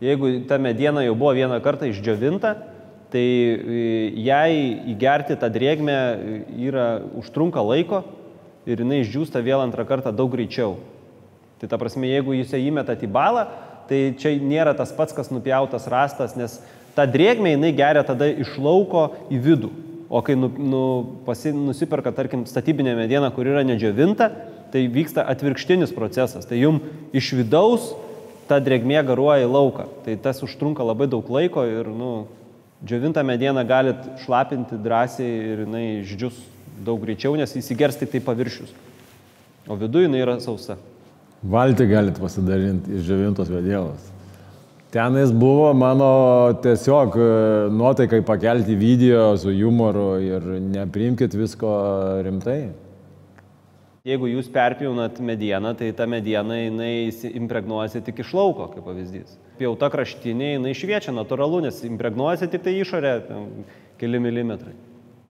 Jeigu ta mediena jau buvo vieną kartą išdžiovinta, tai jai įgerti tą drėgmę užtrunka laiko ir jinai išdžiūsta vėl antrą kartą daug greičiau. Tai ta prasme, jeigu jūs ją įmetat į balą, tai čia nėra tas pats, kas nupjautas rąstas, nes ta drėgmė jinai geria tada iš lauko į vidų. O kai nusiperka, tarkim, statybinė mediena, kur yra nedžiovinta, tai vyksta atvirkštinis procesas. Tai jums iš vidaus ta drėgmė garuoja į lauką. Tai tas užtrunka labai daug laiko ir džiovintą medieną galit šlapinti drąsiai ir jinai išdžius daug greičiau, nes įsigers tik tai paviršius. O viduje jinai yra sausa. Valtį galit pasidalinti iš džiovintos medienos. Tenais buvo mano tiesiog nuotaikai pakelti video su humoru ir nepriimkit visko rimtai. Jeigu jūs perpjaunat medieną, tai ta mediena jinai impregnuojasi tik iš lauko, kaip pavyzdys. Pjauta kraštinė, jinai šviečia natūralu, nes impregnuojasi tik tai išorė keli milimetrai.